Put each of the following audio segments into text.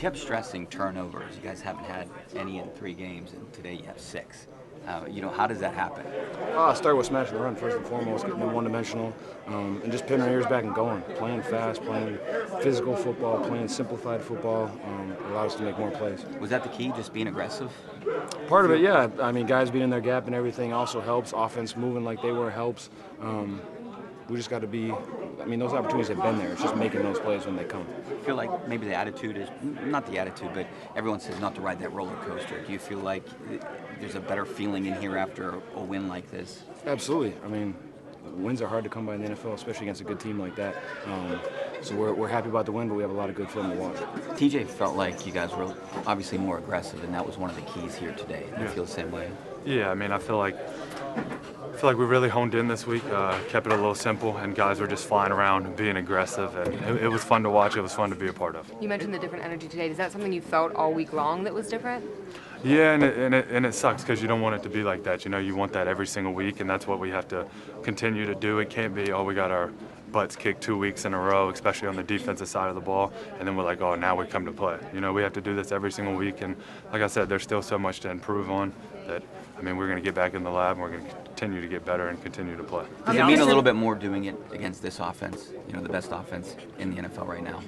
kept stressing turnovers. You guys haven't had any in 3 games, and today you have 6. How does that happen? Start with smashing the run first and foremost, getting them one-dimensional, and just pinning our ears back and going. Playing fast, playing physical football, playing simplified football allowed us to make more plays. Was that the key, just being aggressive? Part of it, yeah. I mean, guys being in their gap and everything also helps. Offense moving like they were helps. We just got to be – I mean, those opportunities have been there. It's just making those plays when they come. I feel like maybe the attitude is – not the attitude, but everyone says not to ride that roller coaster. Do you feel like there's a better feeling in here after a win like this? Absolutely. I mean, wins are hard to come by in the NFL, especially against a good team like that. So we're happy about the win, but we have a lot of good film to watch. TJ felt like you guys were obviously more aggressive, and that was one of the keys here today. Do you feel the same way? Yeah, I mean, I feel like we really honed in this week, kept it a little simple, and guys were just flying around and being aggressive, and it was fun to watch. It was fun to be a part of. You mentioned the different energy today. Is that something you felt all week long that was different? Yeah, and it sucks because you don't want it to be like that. You want that every single week, and that's what we have to continue to do. It can't be, we got our butts kicked 2 weeks in a row, especially on the defensive side of the ball, and then we're like, now we come to play. We have to do this every single week, and like I said, there's still so much to improve on that, we're going to get back in the lab, and we're going to continue to get better and continue to play. Does it mean a little bit more doing it against this offense, the best offense in the NFL right now?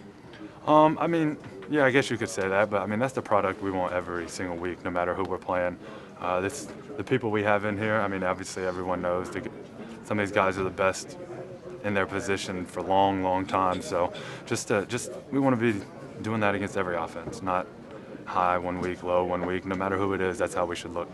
Yeah, I guess you could say that, but that's the product we want every single week, no matter who we're playing. The people we have in here, obviously everyone knows some of these guys are the best in their position for long, long time. So we want to be doing that against every offense, not high 1 week, low 1 week. No matter who it is, that's how we should look.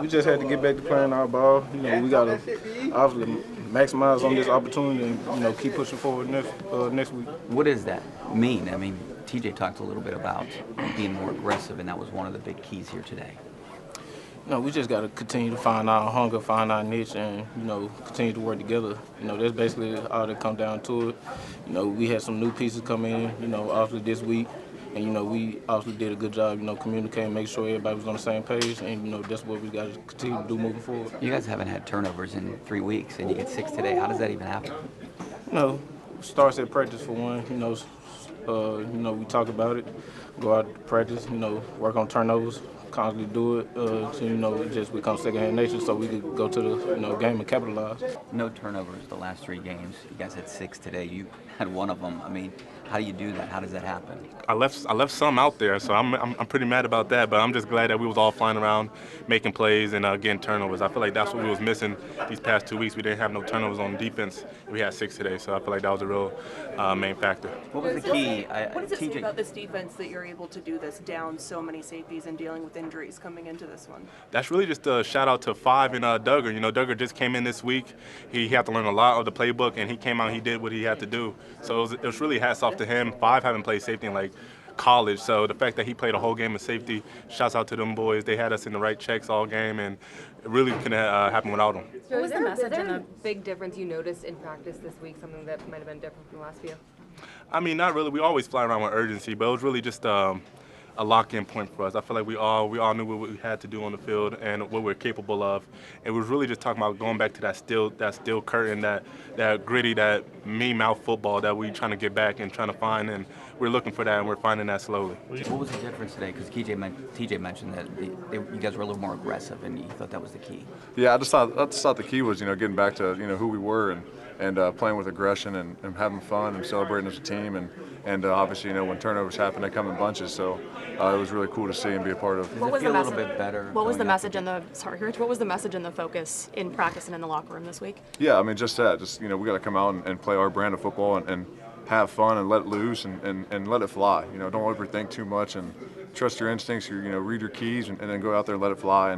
We just had to get back to playing our ball. We got to obviously maximize on this opportunity and keep pushing forward next week. What does that mean? TJ talked a little bit about being more aggressive, and that was one of the big keys here today. We just got to continue to find our hunger, find our niche, and, continue to work together. That's basically all that come down to it. We had some new pieces come in, obviously this week. And, we obviously did a good job, communicating, making sure everybody was on the same page. And, that's what we got to continue to do moving forward. You guys haven't had turnovers in 3 weeks, and you get 6 today. How does that even happen? Starts at practice for one. We talk about it, go out to practice, work on turnovers, constantly do it, so, it just becomes second-hand nature so we could go to the, game and capitalize. No turnovers the last 3 games. You guys had 6 today. You had one of them. How do you do that? How does that happen? I left some out there, so I'm pretty mad about that. But I'm just glad that we was all flying around, making plays and getting turnovers. I feel like that's what we was missing these past 2 weeks. We didn't have no turnovers on defense. We had 6 today, so I feel like that was a real main factor. What was the key? What does it say about this defense that you're able to do this down so many safeties and dealing with injuries coming into this one? That's really just a shout out to Five and Duggar. Duggar just came in this week. He had to learn a lot of the playbook, and he came out and he did what he had to do. So it was really hats off to him. Five haven't played safety in college, so the fact that he played a whole game of safety, shouts out to them boys. They had us in the right checks all game, and it really couldn't happen without them. So was there a big difference you noticed in practice this week, something that might have been different from the last few? Not really. We always fly around with urgency, but it was really just a lock-in point for us. I feel like we all knew what we had to do on the field and what we're capable of. It was really just talking about going back to that steel curtain, that gritty, that mean-mouth football that we're trying to get back and trying to find, and we're looking for that, and we're finding that slowly. What was the difference today? Because TJ mentioned that you guys were a little more aggressive, and he thought that was the key. Yeah, I just thought the key was getting back to who we were and playing with aggression and having fun and celebrating as a team and obviously when turnovers happen they come in bunches, so it was really cool to see and be a part of. What was the message? A little bit better. What was the message and what was the message and the focus in practice and in the locker room this week? Yeah, just that. We got to come out and play our brand of football and have fun and let it loose and let it fly. Don't overthink too much and trust your instincts. Read your keys and then go out there and let it fly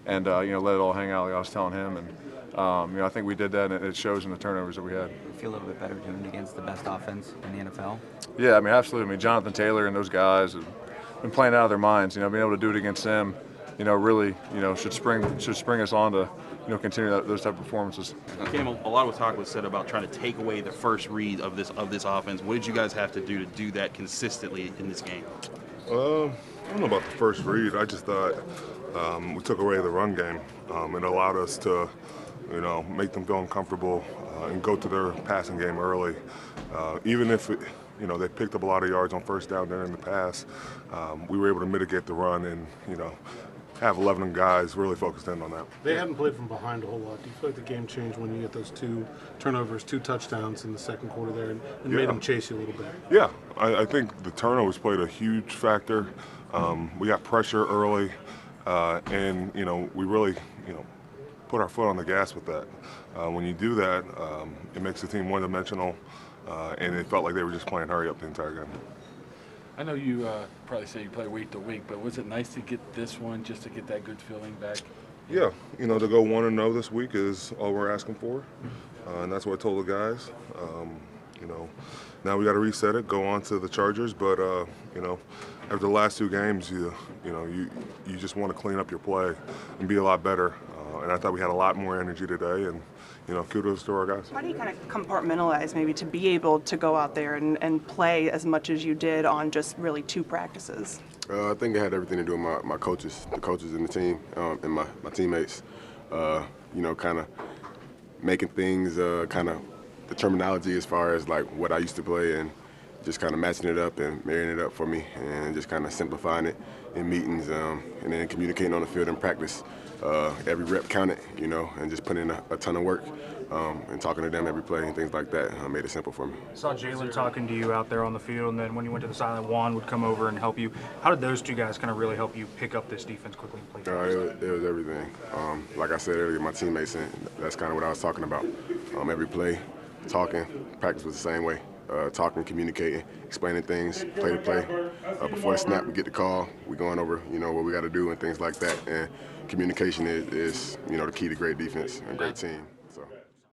and let it all hang out like I was telling him. And I think we did that, and it shows in the turnovers that we had. You feel a little bit better doing it against the best offense in the NFL? Yeah, absolutely. Jonathan Taylor and those guys have been playing out of their minds. Being able to do it against them, really, should spring us on to, continue those type of performances. Cam, a lot of talk was said about trying to take away the first read of this offense. What did you guys have to do that consistently in this game? I don't know about the first read. I just thought we took away the run game. It allowed us to, make them feel uncomfortable and go to their passing game early. even if they picked up a lot of yards on first down there in the pass, we were able to mitigate the run and have 11 guys really focused in on that. They hadn't played from behind a whole lot. Do you feel like the game changed when you get those 2 turnovers, 2 touchdowns in the second quarter there, and made them chase you a little bit? Yeah, I think the turnovers played a huge factor. We got pressure early, and we really put our foot on the gas with that. When you do that, it makes the team one-dimensional, and it felt like they were just playing hurry up the entire game. I know you probably say you play week to week, but was it nice to get this one just to get that good feeling back? Yeah, to go 1-0 this week is all we're asking for, and that's what I told the guys. Now we got to reset it, go on to the Chargers, but after the last 2 games, you just want to clean up your play and be a lot better. And I thought we had a lot more energy today, and kudos to our guys. How do you kind of compartmentalize maybe to be able to go out there and play as much as you did on just really 2 practices? I think it had everything to do with my coaches, the coaches in the team, and my teammates. Kind of making things kind of the terminology as far as like what I used to play, and just kind of matching it up and marrying it up for me, and just kind of simplifying it in meetings, and then communicating on the field in practice. Every rep counted, and just putting in a ton of work, and talking to them every play and things like that made it simple for me. I saw Jalen talking to you out there on the field, and then when you went to the sideline, Juan would come over and help you. How did those 2 guys kind of really help you pick up this defense quickly and play fast? It was everything. Like I said earlier, my teammates, and that's kind of what I was talking about. Every play, talking, practice was the same way. Talking, communicating, explaining things, play to play. Before the snap, we get the call. We're going over, what we got to do and things like that. And communication is the key to great defense and great team.